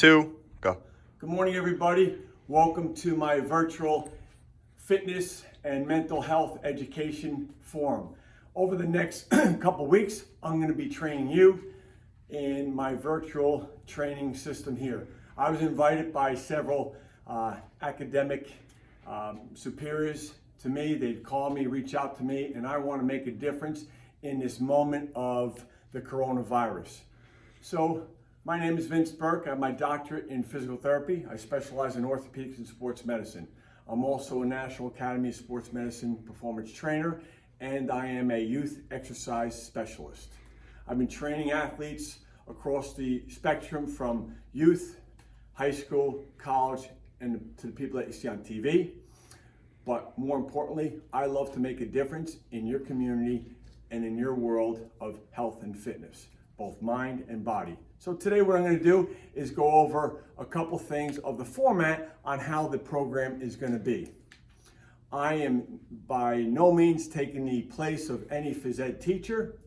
2, go. Good morning, everybody. Welcome to my virtual fitness and mental health education forum. Over the next couple weeks, I'm going to be training you in my virtual training system here. I was invited by several academic superiors to me. They'd call me, reach out to me, and I want to make a difference in this moment of the coronavirus. So, my name is Vince Burke. I have my doctorate in physical therapy. I specialize in orthopedics and sports medicine. I'm also a National Academy of Sports Medicine performance trainer, and I am a youth exercise specialist. I've been training athletes across the spectrum from youth, high school, college, and to the people that you see on TV. But more importantly, I love to make a difference in your community and in your world of health and fitness, both mind and body. So today what I'm going to do is go over a couple things of the format on how the program is going to be. I am by no means taking the place of any phys ed teacher,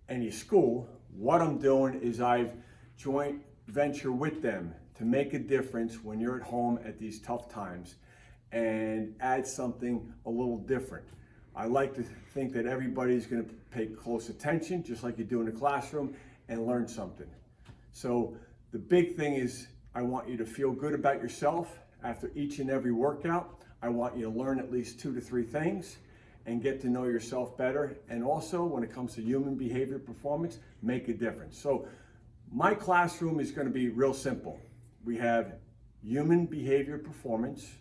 any school. What I'm doing is I've joint venture with them to make a difference when you're at home at these tough times and add something a little different. I like to think that everybody's going to pay close attention, just like you do in the classroom, and learn something. So the big thing is I want you to feel good about yourself after each and every workout. I want you to learn at least 2 to 3 things and get to know yourself better. And also when it comes to human behavior performance, make a difference. So my classroom is going to be real simple. We have human behavior performance.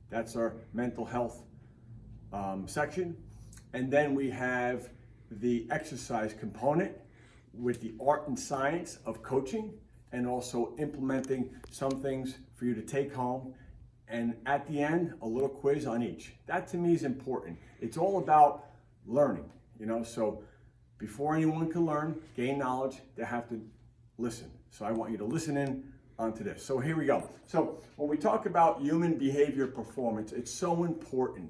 That's our mental health section. And then we have the exercise component with the art and science of coaching and also implementing some things for you to take home. And at the end, a little quiz on each. That to me is important. It's all about learning, so before anyone can learn, gain knowledge, they have to listen. So I want you to listen in onto this. So here we go. So when we talk about human behavior performance, it's so important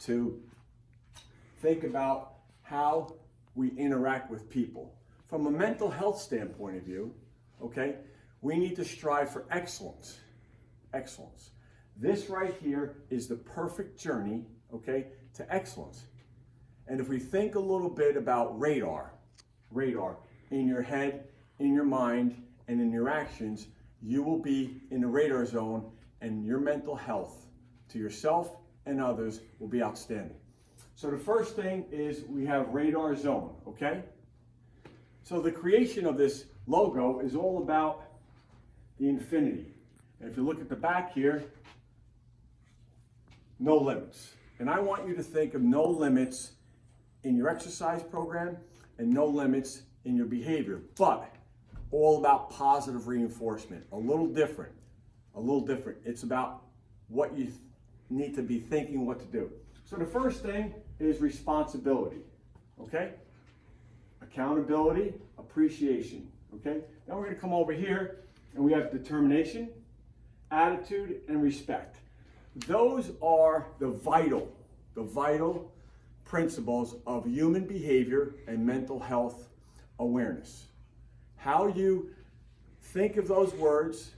to think about how we interact with people. From a mental health standpoint of view, okay, we need to strive for excellence. Excellence. This right here is the perfect journey, okay, to excellence. And if we think a little bit about radar in your head, in your mind, and in your actions, you will be in the radar zone and your mental health to yourself and others will be outstanding. So the first thing is we have radar zone, okay? So the creation of this logo is all about the infinity. And if you look at the back here, no limits. And I want you to think of no limits in your exercise program and no limits in your behavior, but all about positive reinforcement. A little different. It's about what you need to be thinking what to do. So the first thing is responsibility, okay? Accountability, appreciation, okay? Now we're going to come over here and we have determination, attitude, and respect. Those are the vital principles of human behavior and mental health awareness. How you think of those words,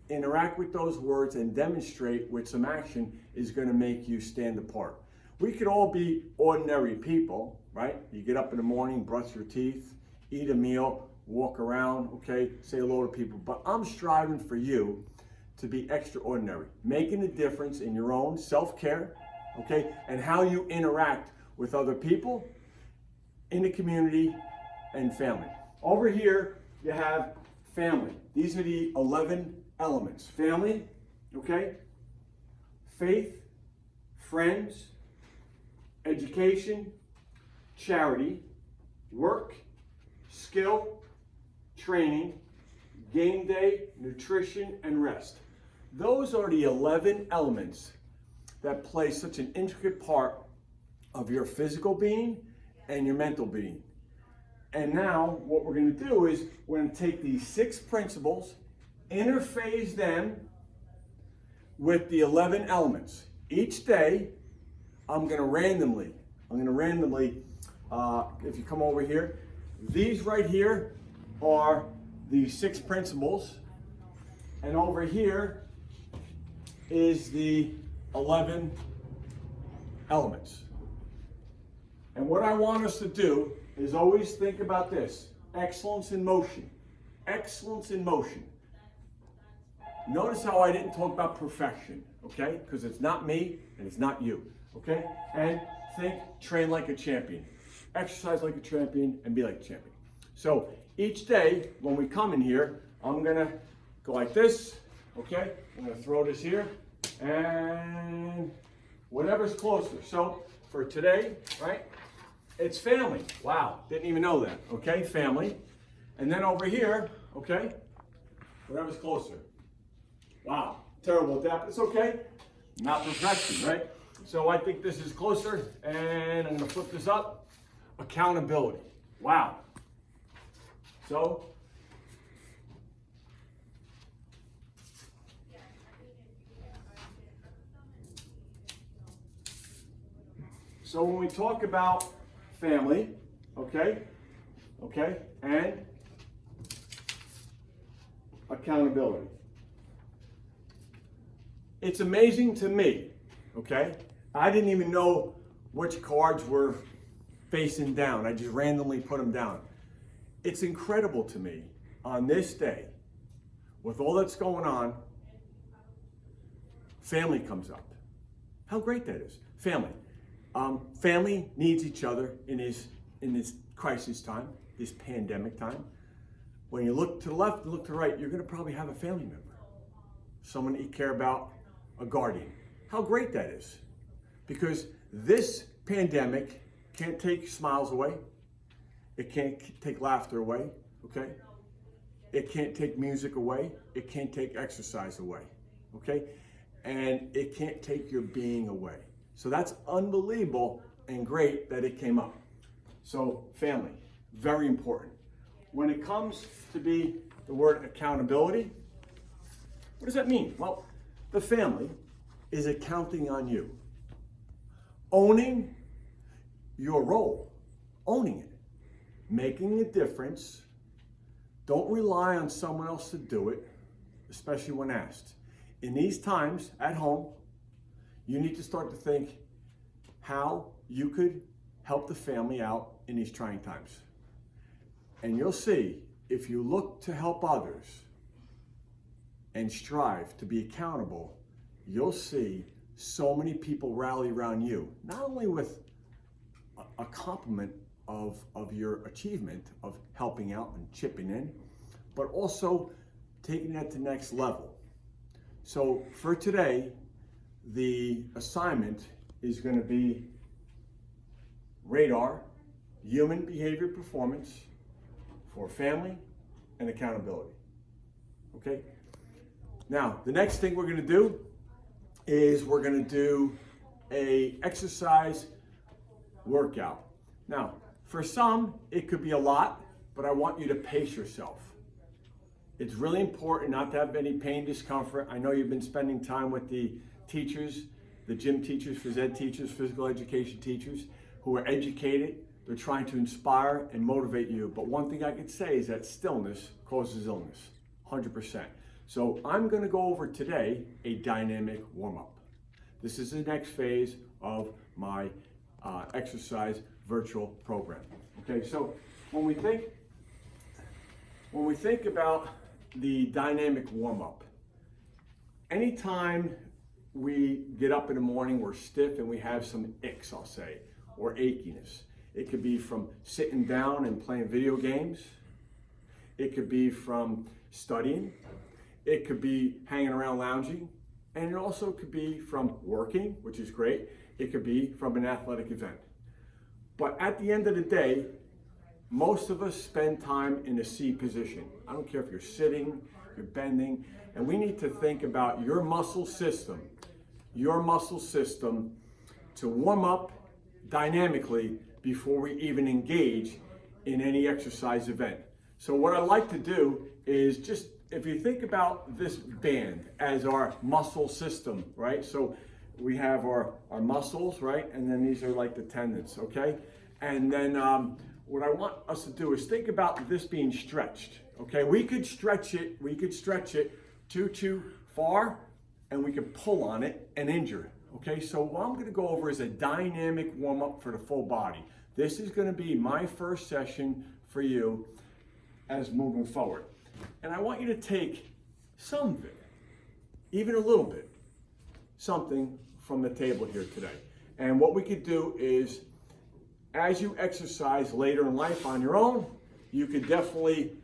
interact with those words, and demonstrate with some action is going to make you stand apart. We could all be ordinary people, right? You get up in the morning, brush your teeth, eat a meal, walk around, okay, say hello to people. But I'm striving for you to be extraordinary, making a difference in your own self-care, okay, and how you interact with other people in the community and family. Over here, you have family. These are the 11 elements. Family, okay, faith, friends, education, charity, work, skill, training, game day, nutrition, and rest. Those are the 11 elements that play such an intricate part of your physical being and your mental being. And now what we're going to do is we're going to take these 6 principles, interphase them with the 11 elements. Each day, I'm going to randomly, if you come over here, these right here are the 6 principles And over here is the 11 elements. And what I want us to do is always think about this: excellence in motion. Excellence in motion. Notice how I didn't talk about perfection, okay? Because it's not me and it's not you, okay? And think, train like a champion. Exercise like a champion and be like a champion. So each day when we come in here, I'm gonna go like this, okay? I'm gonna throw this here and whatever's closer. So for today, right, it's family. Wow, didn't even know that, okay? Family. And then over here, okay, whatever's closer. Wow, terrible at that, but it's okay. Not perfection, right? So I think this is closer, and I'm gonna flip this up. Accountability. Wow. So when we talk about family, okay, and accountability, it's amazing to me, okay? I didn't even know which cards were facing down. I just randomly put them down. It's incredible to me on this day, with all that's going on, family comes up. How great that is. Family. Family needs each other in this crisis time, this pandemic time. When you look to the left and look to the right, you're going to probably have a family member, someone that you care about, a guardian. How great that is. Because this pandemic can't take smiles away. It can't take laughter away, okay? It can't take music away. It can't take exercise away, okay? And it can't take your being away. So that's unbelievable and great that it came up. So family, very important. When it comes to be the word accountability, what does that mean? Well, the family is accounting on you. Owning your role, owning it, making a difference. Don't rely on someone else to do it, especially when asked. In these times at home, you need to start to think how you could help the family out in these trying times. And you'll see, if you look to help others and strive to be accountable, you'll see so many people rally around you, not only with a compliment of your achievement of helping out and chipping in, but also taking that to the next level. So for today, the assignment is going to be radar, human behavior performance for family and accountability. Okay? Now, the next thing we're going to do is we're going to do a exercise workout. Now, for some, it could be a lot, but I want you to pace yourself. It's really important not to have any pain, discomfort. I know you've been spending time with the teachers, the gym teachers, phys ed teachers, physical education teachers who are educated. They're trying to inspire and motivate you. But one thing I could say is that stillness causes illness, 100%. So I'm going to go over today a dynamic warm-up. This is the next phase of my exercise virtual program. Okay, so when we think about the dynamic warm-up, anytime we get up in the morning, we're stiff and we have some aches, I'll say, or achiness. It could be from sitting down and playing video games. It could be from studying. It could be hanging around lounging. And it also could be from working, which is great. It could be from an athletic event. But at the end of the day, most of us spend time in a C position. I don't care if you're sitting, you're bending, and we need to think about your muscle system to warm up dynamically before we even engage in any exercise event. So what I like to do is just, if you think about this band as our muscle system, right? So we have our muscles, right? And then these are like the tendons, okay? And then what I want us to do is think about this being stretched, okay? We could stretch it too far, and we can pull on it and injure. Okay, so what I'm gonna go over is a dynamic warm-up for the full body. This is gonna be my first session for you as moving forward. And I want you to take some of it, even a little bit, something from the table here today. And what we could do is, as you exercise later in life on your own, you could definitely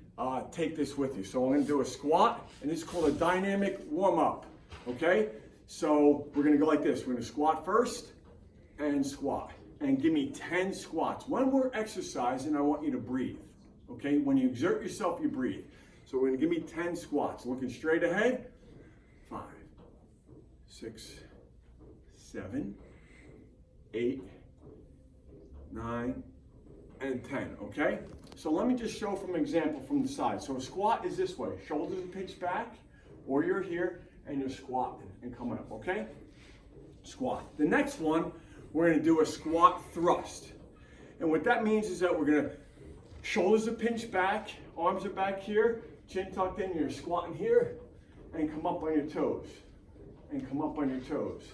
take this with you. So I'm gonna do a squat, and this is called a dynamic warm-up, okay? So we're gonna go like this. We're gonna squat first and squat, and give me 10 squats. When we're exercising, I want you to breathe, okay? When you exert yourself, you breathe. So we're gonna give me 10 squats. Looking straight ahead. 5, 6, 7, 8, 9, and 10, okay? So let me just show from an example from the side. So a squat is this way. Shoulders are pitched back, or you're here and you're squatting and coming up, okay? Squat. The next one, we're gonna do a squat thrust. And what that means is that we're gonna, shoulders are pinched back, arms are back here, chin tucked in, you're squatting here, and come up on your toes. And come up on your toes.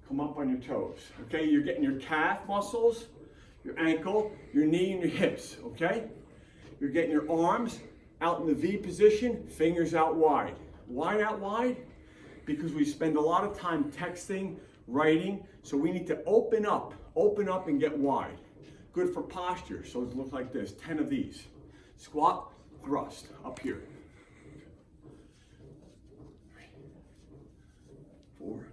Come up on your toes, okay? You're getting your calf muscles, your ankle, your knee, and your hips, okay? You're getting your arms out in the V position, fingers out wide. Why out wide? Because we spend a lot of time texting, writing, so we need to open up and get wide. Good for posture, so it looks like this, 10 of these. Squat, thrust, up here. 3, 4,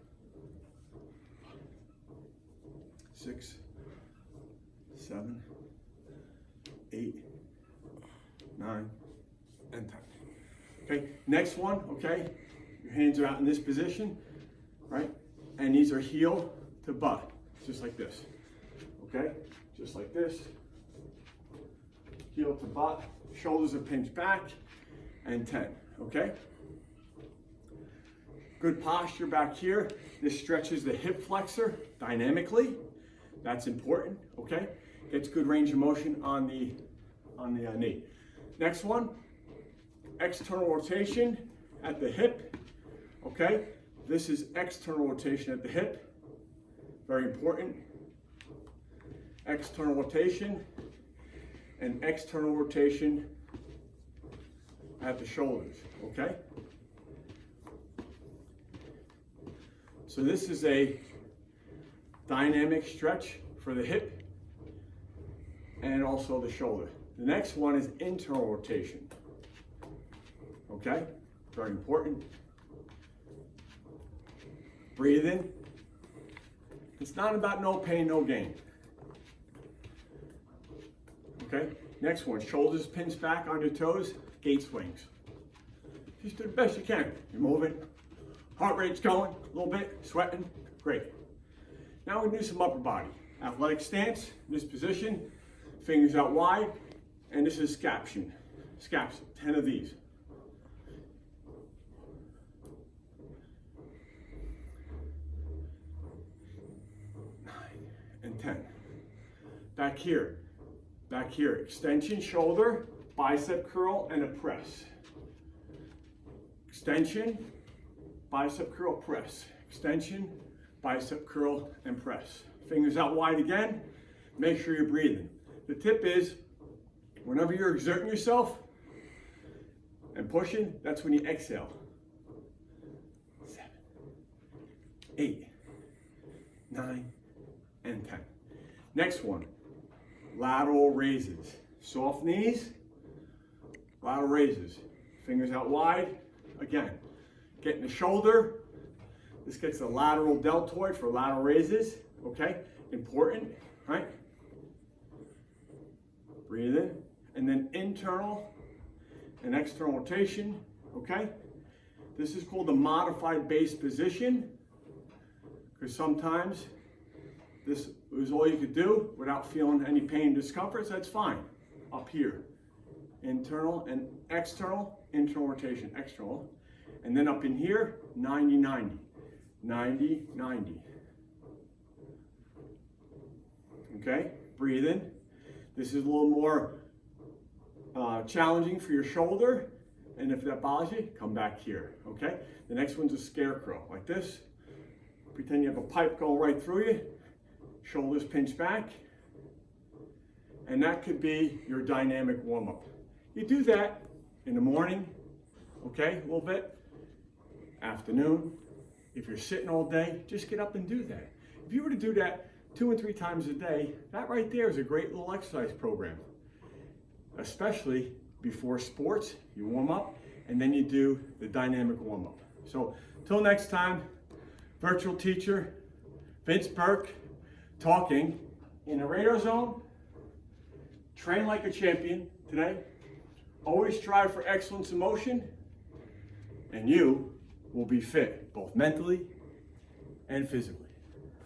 6, 7, 8, 9, and 10. Okay, next one, okay? Your hands are out in this position, right? And these are heel to butt, just like this, okay? Just like this, heel to butt, shoulders are pinched back, and 10, okay? Good posture back here. This stretches the hip flexor dynamically. That's important, okay? Gets good range of motion on the knee. Next one, external rotation at the hip, okay? This is external rotation at the hip, very important. External rotation and external rotation at the shoulders, okay? So this is a dynamic stretch for the hip and also the shoulder. The next one is internal rotation, okay? Very important. Breathe in. It's not about no pain, no gain. Okay, next one, shoulders pinched back on your toes, gate swings. Just do the best you can. You're moving, heart rate's going a little bit, sweating, great. Now we're gonna do some upper body. Athletic stance, this position, fingers out wide, and this is scaption. Scaption, 10 of these. 9 and 10. Back here, extension, shoulder, bicep curl, and a press. Extension, bicep curl, press. Extension, bicep curl, and press. Fingers out wide again. Make sure you're breathing. The tip is, whenever you're exerting yourself and pushing, that's when you exhale. 7, 8, 9, and 10. Next one. Lateral raises. Soft knees, lateral raises. Fingers out wide. Again, getting the shoulder. This gets the lateral deltoid for lateral raises. Okay, important, right? Breathe in. And then internal and external rotation. Okay, this is called the modified base position, because sometimes this is all you could do without feeling any pain and discomfort, so that's fine. Up here, internal and external, internal rotation, external. And then up in here, 90-90, 90-90. Okay, breathe in. This is a little more challenging for your shoulder and if that bothers you, come back here, okay? The next one's a scarecrow, like this. Pretend you have a pipe going right through you, shoulders pinch back, and that could be your dynamic warm-up. You do that in the morning, okay, a little bit, afternoon. If you're sitting all day, just get up and do that. If you were to do that 2 and 3 times a day, that right there is a great little exercise program, especially before sports. You warm up, and then you do the dynamic warm-up. So, till next time, virtual teacher Vince Burke, talking in the radar zone. Train like a champion today. Always strive for excellence in motion, and you will be fit, both mentally and physically.